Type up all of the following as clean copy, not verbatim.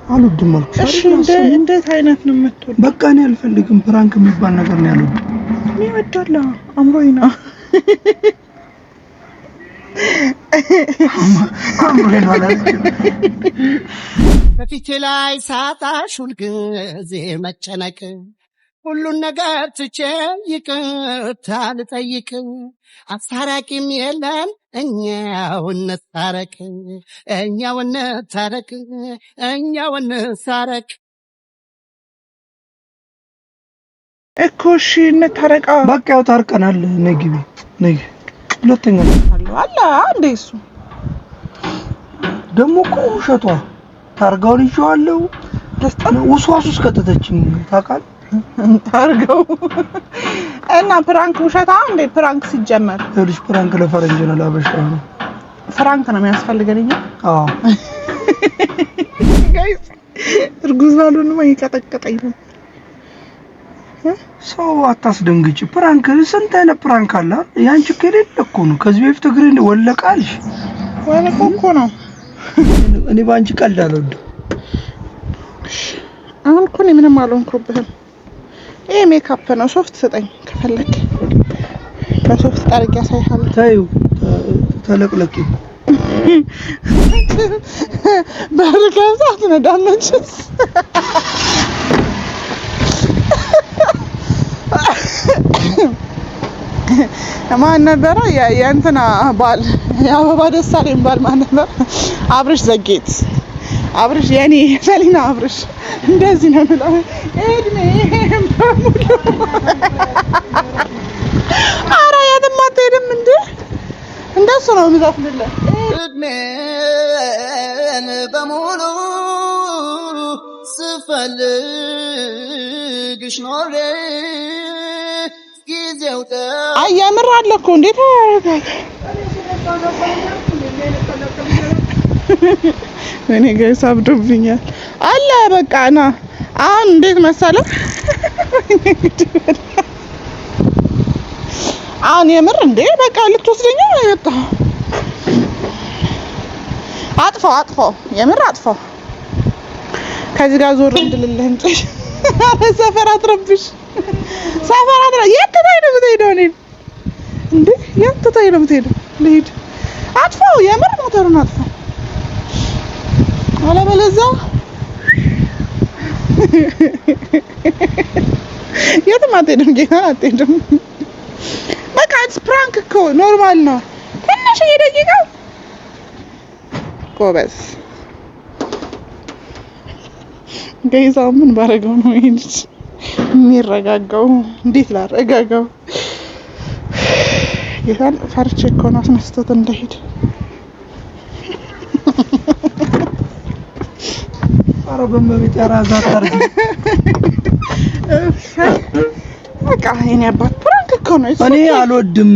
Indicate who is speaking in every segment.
Speaker 1: አልወድም አልኩሽ።
Speaker 2: እሺ እንዴት አይነት ነው የምትወድ?
Speaker 1: በቃ እኔ አልፈልግም። ፕራንክ የሚባል ነገር ነው ያለው።
Speaker 2: እኔ እወዳለሁ። አምሮኝ ነው
Speaker 1: አምሮኝ ነው አላልኩ።
Speaker 3: በፊቴ ላይ ሳጣሽ ሁልጊዜ መጨነቅ ሁሉን ነገር ትቼ ይቅርታ ልጠይቅ አስታራቂም የለም እኛው እንታረቅ
Speaker 2: እኮ እሺ እንታረቃ።
Speaker 1: በቃ ያው ታርቀናል። ነይ ግቢ ነይ። ሁለተኛ
Speaker 2: አለ አንዴ እሱ
Speaker 1: ደግሞ እኮ ውሸቷ ታርጋውን ይዤዋለሁ። ውስዋስ ከተተችኝ ታውቃለህ።
Speaker 2: ታርጋው እና ፕራንክ ውሸታ እንዴ? ፕራንክ ሲጀመር
Speaker 1: ልጅ ፕራንክ ለፈረንጅ ነው ላበሻ ነው።
Speaker 2: ፍራንክ ነው የሚያስፈልገኝ።
Speaker 1: አዎ
Speaker 2: ጋይስ እርጉዝ ባልሆንም አይቀጠቀጠኝ ነው።
Speaker 1: ሰው አታስደንግጭ። ፕራንክ ስንት አይነት ፕራንክ አለ። ያንቺ ከሌለ እኮ ነው ከዚህ በፊት እግሬን ወለቃልሽ።
Speaker 2: ወለቆ እኮ ነው።
Speaker 1: እኔ ባንቺ ቀልድ አልወድም።
Speaker 2: አሁን እኮ እኔ ምንም አልሆንኩብህም። ይሄ ሜካፕ ነው። ሶፍት ስጠኝ ከፈለክ በሶፍት ጠርግ ያሳይሃል።
Speaker 1: ታዩ ተለቅለቂ
Speaker 2: በርካታ ነዳመችስ ማን ነበር የእንትና ባል የአበባ ደሳለኝ ባል ማን ነበር? አብርሽ ዘጌት አብርሽ የኔ ሰሊና አብርሽ እንደዚህ ነው ብለው እድሜ በሙሉ ኧረ የትም አትሄድም እንዴ? እንደሱ ነው የምዘፍንልህ።
Speaker 3: እድሜን በሙሉ ስፈልግሽ ኖሬ ጊዜው
Speaker 2: አይ የምር አለ እኮ እንዴት እኔ ጋይስ አብዶብኛል አለ በቃ ና አሁን እንዴት መሰለህ አሁን የምር እንዴ በቃ ልትወስደኝ ነው የመጣው። አጥፋው የምር አጥፋው። ከዚህ ጋር ዞር እንድልልህ እንጂ ሰፈር አትረብሽ። የት ትታይ ነው የምትሄደው? እኔን እንዴ የት ትታይ ነው የምትሄደው? ልሂድ። አጥፋው የምር ሞተሩን አጥፋው። አለበለዚያ የትም አትሄድም። ጌታ አትሄድም። በቃ ፕራንክ እኮ ኖርማል ነው። ትንሽ ደቂቃ ጎበዝ ገይዛው ምን ባረገው ነው ይሄን የሚረጋጋው? እንዴት ላረጋጋው? ጌታን ፈርቼ እኮ ነው አስነስቶት እንዳይሄድ።
Speaker 1: ኧረ በመቤት ያራዛት አርግ።
Speaker 2: በቃ የኔ አባት ፕራንክ እኮ ነው።
Speaker 1: እኔ አልወድም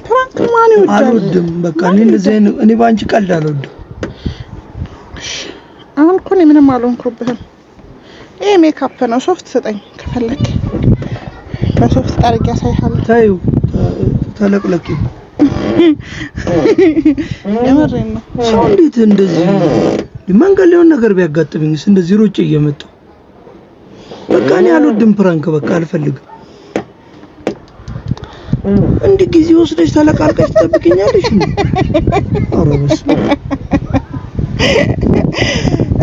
Speaker 2: ፕራንክ ማን ይወዳል?
Speaker 1: አልወድም በቃ እኔ እንደዚህ አይነት እኔ ባንቺ ቀልድ አልወድም።
Speaker 2: አሁን እኮ እኔ ምንም አልሆንኩብህም። ይሄ ሜካፕ ነው። ሶፍት ስጠኝ ከፈለክ በሶፍት ጠርግ ያሳይሃል።
Speaker 1: ታዩ ተለቅለቂ
Speaker 2: የምሬን ነው።
Speaker 1: ሰው እንዴት እንደዚህ መንገድ ላይ ነገር ቢያጋጥምኝስ እንደዚህ ሮጬ እየመጣሁ በቃ እኔ አልወድም ፕራንክ በቃ አልፈልግም። እንዴ ጊዜ ወስደሽ ተለቃልቀሽ ትጠብቂኛለሽ እንዴ? ኧረ በስመ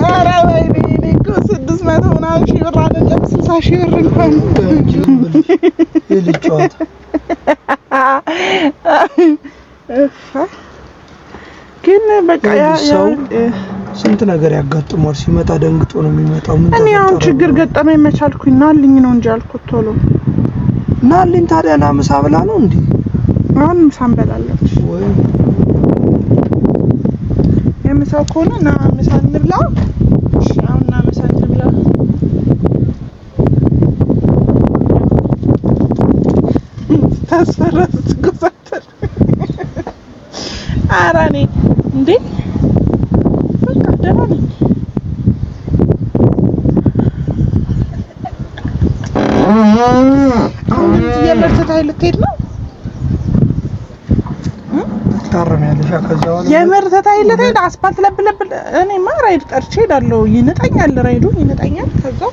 Speaker 2: ኧረ ወይኔ እኔ እኮ 600 ምናምን ሺህ ብር አይደለም 60 ሺህ ብር እንኳን
Speaker 1: የልጅ ጨዋታ
Speaker 2: ግን በቃ
Speaker 1: ሰው ስንት ነገር ያጋጥመዋል። ሲመጣ ደንግጦ ነው የሚመጣው። ምን
Speaker 2: እኔ አሁን ችግር ገጠመኝ መቻልኩኝ ናልኝ ነው እንጂ አልኩት ቶሎ
Speaker 1: ናልኝ። ታዲያ ና ምሳ ብላ ነው እንዴ?
Speaker 2: አሁን ምሳ እንበላለን
Speaker 1: ወይ
Speaker 2: የምሳው ከሆነ ና ምሳ እንብላ። እሺ አሁን ና ምሳ እንብላ። ታስፈራት ጎዛተር አራኔ እንዴ በቃ ደህና ነኝ። አሁን የምርትታይ ልትሄድ ነው?
Speaker 1: ትታረሚያለሽ ከዛው
Speaker 2: የምር ተታይለት ሄደ አስፋልት ለብለብ እኔማ ራይድ ጠርቼ ሄዳለሁ ይነጣኛል ራይዱ ይነጣኛል ከዛው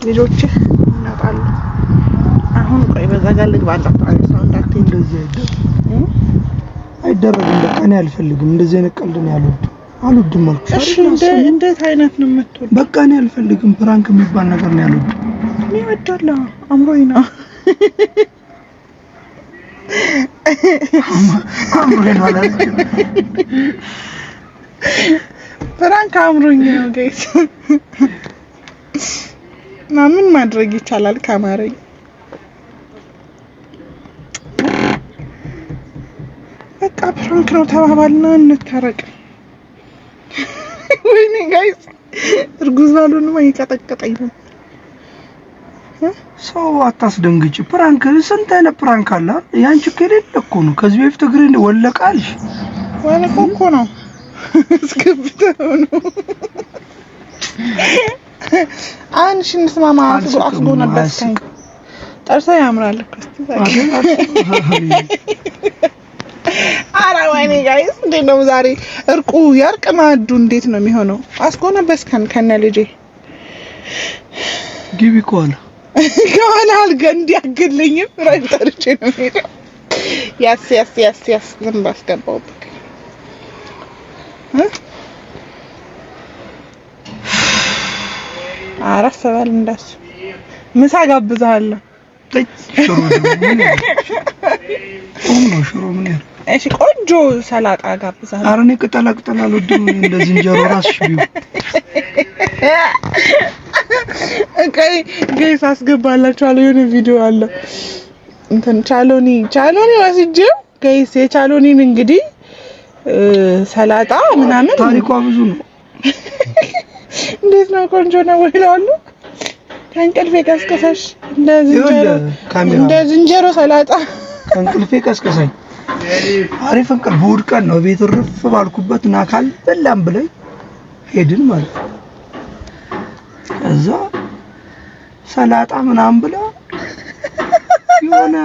Speaker 2: ልጆች እናጣሉ አሁን ቆይ በዛ ጋር ልግባ አንተ እንዳትይ
Speaker 1: እንደዚህ አይደረግም በቃ እኔ አልፈልግም እንደዚህ አይነት ቀልድ ነው አልወድም አልኩሽ
Speaker 2: እሺ እንዴት አይነት ነው የምትወድ
Speaker 1: በቃ እኔ አልፈልግም ፕራንክ የሚባል ነገር ነው አልወድም
Speaker 2: እኔ እወዳለሁ አምሮኝ ነው
Speaker 1: ማለት
Speaker 2: ፕራንክ አምሮኝ ነው ጋይስ ምን ማድረግ ይቻላል ካማረኝ በቃ ፕራንክ ነው ተባባልና እንታረቅ ወይኔ ጋይስ እርጉዝ ባልሆንም አይቀጠቀጠኝ ነው
Speaker 1: ሰው አታስደንግጭ ፕራንክ ስንት አይነት ፕራንክ አለ ያንቺ ከሌለ እኮ ነው ከዚህ በፊት እግሬን ወለቃልሽ
Speaker 2: እኮ ነው እስከብተው ነው አንቺ እንስማማ አስጎ ነበር ጠርሳ ያምራል እኮ አራ ወይኔ ጋይስ እንዴት ነው ዛሬ እርቁ ያርቅ ማዱ እንዴት ነው የሚሆነው አስጎነበስከን ከነ ልጄ
Speaker 1: ግቢ ኮላ
Speaker 2: አልጋ እንዲያግልኝም ራይተርቼ ነው ሄደ ያስ ዝም ባስገባው አረፍ በል እንዳስ ምሳ ጋብዛለሁ
Speaker 1: ሽሮ ምን ያህል
Speaker 2: እሺ ቆንጆ ሰላጣ ጋብዛለሁ
Speaker 1: አረ እኔ ቅጠላ አልወድም እንደዚህ እንጀራ ራስሽ ቢው
Speaker 2: ጋይስ አስገባላችኋለሁ የሆነ ቪዲዮ አለ እንትን ቻሎኒ ወስጄው ጋይስ የቻሎኒን እንግዲህ ሰላጣ ምናምን
Speaker 1: ታሪኳ ብዙ ነው
Speaker 2: እንዴት ነው ቆንጆ ነው ወይላሉ ከእንቅልፌ ቀስቀሳሽ እንደ ዝንጀሮ ሰላጣ
Speaker 1: ከእንቅልፌ ቀስቀሳኝ አሪፍ እንቅልፍ ውድቀን ነው ቤት ርፍ ባልኩበት እና ካልበላም ብለኝ ሄድን ማለት እዛ ሰላጣ ምናምን ብላ የሆነ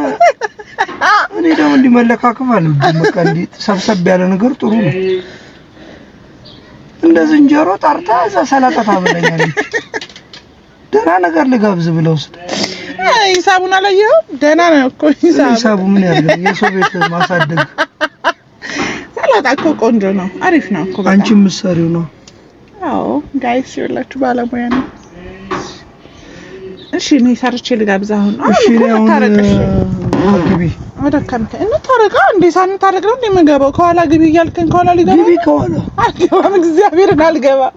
Speaker 1: እኔ ደግሞ እንዲመለካከፍ አልወድም በቃ እንዲ ሰብሰብ ያለ ነገር ጥሩ ነው እንደ ዝንጀሮ ጠርታ እዛ ሰላጣ ታበላኛለች ደህና ነገር ልጋብዝ ብለውስ
Speaker 2: ሂሳቡን አላየው ደህና ነው እኮ
Speaker 1: ሂሳቡ ምን ያለ የሰው ቤት ማሳደግ
Speaker 2: ሰላጣ እኮ ቆንጆ ነው አሪፍ ነው እኮ
Speaker 1: አንቺ ምሰሪው ነው
Speaker 2: አዎ ጋይስ ይላችሁ ባለሙያ ነው እሺ ነው ሰርቼ ልጋብዝ አሁን
Speaker 1: እሺ ነው ግቢ
Speaker 2: ወደከምከ እንታረቃ እንዴ ሳንታረቅ ነው እንደምገባው ከኋላ ግቢ እያልከን ከኋላ ሊገባ
Speaker 1: ግቢ ከኋላ
Speaker 2: አልገባም እግዚአብሔርን አልገባም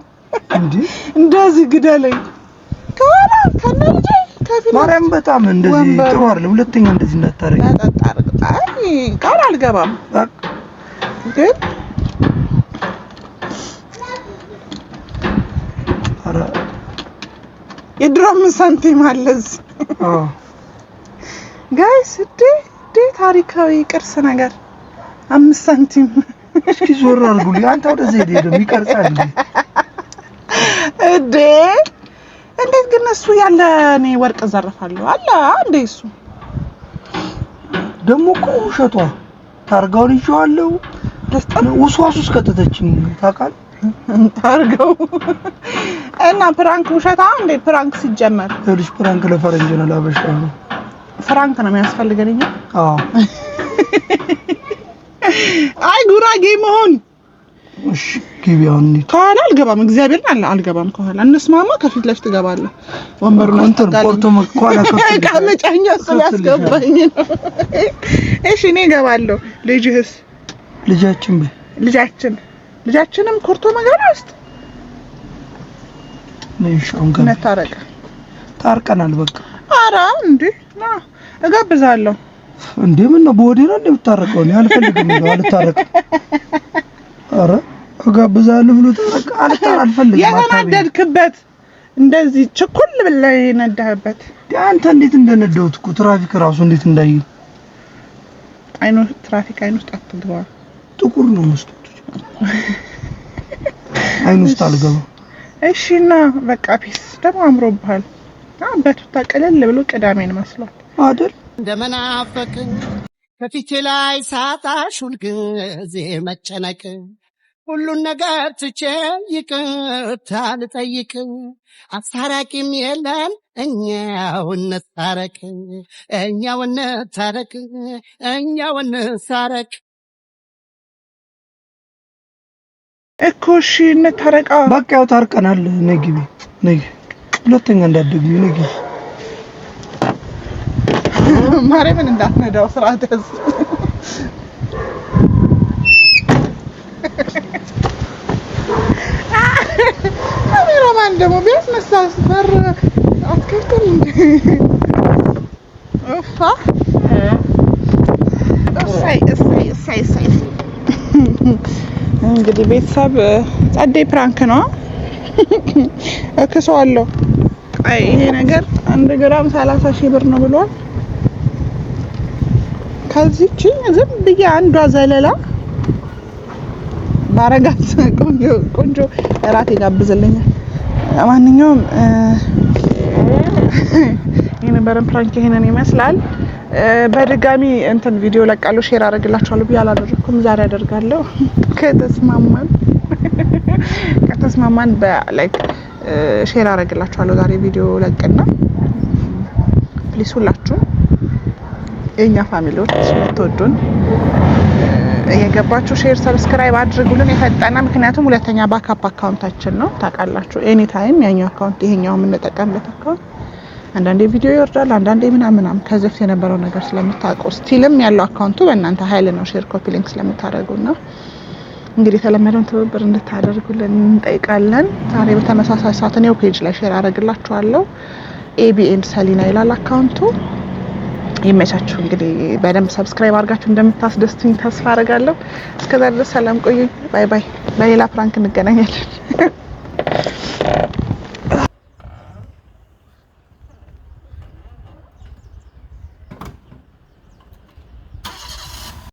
Speaker 2: እንዴ እንደዚህ ግደለኝ ከኋላ ከነልጄ ከፊት
Speaker 1: ማርያም በጣም እንደዚህ ጥሩ አይደለም ሁለተኛ እንደዚህ እንዳታረቂ
Speaker 2: አይ ቃል አልገባም ግን
Speaker 1: አረ
Speaker 2: የድሮም ሳንቲም አለዝ ጋይስ ዴ ታሪካዊ ቅርስ ነገር 5 ሳንቲም
Speaker 1: እስኪ ዞር አድርጉልኝ አንተ ወደዚህ ሄደ ይቀርጻል
Speaker 2: እንዴት ግን እሱ ያለ እኔ ወርቅ ዘርፋለሁ አለ አንዴ እሱ
Speaker 1: ደሞ እኮ ውሸቷ ታርጋውን ይዤዋለሁ ደስታን ውስዋሱስ ከተተችኝ ታውቃል
Speaker 2: ታርጋው እና ፕራንክ ውሸታ እንዴ ፕራንክ ሲጀመር
Speaker 1: ልጅ ፕራንክ ለፈረንጅ ነው ላበሻ ነው
Speaker 2: ፍራንክ ነው የሚያስፈልገኝ
Speaker 1: አዎ
Speaker 2: አይ ጉራጌ መሆን
Speaker 1: እሺ ግቢያውን
Speaker 2: ከኋላ አልገባም እግዚአብሔርን አልገባም ከኋላ እንስማማ ከፊት ለፊት ገባለሁ ወንበሩን
Speaker 1: እንትን ፖርቶ መኳላ
Speaker 2: ካመጫኛ ስለያስገባኝ ነው እሺ እኔ ገባለሁ ልጅህስ ልጃችንም ኮርቶ መገና ውስጥ
Speaker 1: ነሽውን ጋር
Speaker 2: ነታረቀ
Speaker 1: ታርቀናል በቃ
Speaker 2: አራ እንዴ ና እጋብዛለሁ
Speaker 1: እንዴ ምን ነው ቦዲ ነው እንደምታረቀው ነው አልፈልግም ነው አልታረቅ አራ እጋብዛለሁ ብሎ ታረቀ አልፈልግም
Speaker 2: ያናደድክበት እንደዚህ ችኩል ብለህ ነዳህበት
Speaker 1: አንተ እንዴት እንደነደውት እኮ ትራፊክ ራሱ እንዴት እንዳይ
Speaker 2: አይኑ ትራፊክ አይኑ ውስጥ አትግባ
Speaker 1: ጥቁር ነው መስጠት አይኑ ውስጥ አልገባ
Speaker 2: እሺና በቃ ፒስ ደግሞ አምሮብሃል አበቱ ተቀለል ብሎ ቅዳሜን መስሏል
Speaker 1: አይደል
Speaker 3: እንደመናፈቅ ከፊቴ ላይ ሳጣሽ ሁልጊዜ መጨነቅ ሁሉን ነገር ትቼ ይቅርታ ልጠይቅ አስታራቂም የለም እኛው እንታረቅ እኛው እንታረቅ
Speaker 2: እኮ እሺ እንታረቃ
Speaker 1: በቃ ያው ታርቀናል ነይ ግቢ ነይ ሁለተኛ እንዳትደግሚ ነይ ግቢ
Speaker 2: ማርያምን እንዳትነዳው ስርዓት ያዝ ካሜራማን ደግሞ ቢያስነሳስ በር አትከፍትም እንዴ ኦፋ እሰይ እንግዲህ ቤተሰብ ጸዴ ፕራንክ ነው እከሰዋለሁ ይሄ ነገር 1 ግራም 30 ሺህ ብር ነው ብሏል ከዚህች ዝም ብዬ አንዷ ዘለላ ባረጋት ቆንጆ እራት ይጋብዝልኛል ማንኛውም የነበረን ፕራንክ ይሄንን ይመስላል በድጋሚ እንትን ቪዲዮ ለቃለሁ ሼር አደርግላችኋለሁ ብዬ አላደረኩም ዛሬ አደርጋለሁ ከተስማማን በላይክ ሼር አደርግላችኋለሁ ዛሬ ቪዲዮ ለቅና ፕሊስ ሁላችሁ የኛ ፋሚሊዎች ስለተወዱን የገባችሁ ሼር ሰብስክራይብ አድርጉልን የፈጠነ ምክንያቱም ሁለተኛ ባካፕ አካውንታችን ነው ታውቃላችሁ ኤኒ ታይም ያኛው አካውንት ይሄኛው የምንጠቀምበት አካውንት አንዳንዴ ቪዲዮ ይወርዳል አንዳንዴ ምናምን ከዚህ በፊት የነበረው ነገር ስለምታውቁ ስቲልም ያለው አካውንቱ በእናንተ ኃይል ነው ሼር ኮፒ ሊንክ ስለምታደርጉና እንግዲህ ተለመደውን ትብብር እንድታደርጉልን እንጠይቃለን ዛሬ በተመሳሳይ ሰዓት ነው ፔጅ ላይ ሼር አደርግላችኋለሁ ኤቢኤን ሰሊና ይላል አካውንቱ ይመቻችሁ እንግዲህ በደንብ ሰብስክራይብ አድርጋችሁ እንደምታስደስቱኝ ተስፋ አደርጋለሁ እስከዛ ድረስ ሰላም ቆዩ ባይ ባይ በሌላ ፕራንክ እንገናኛለን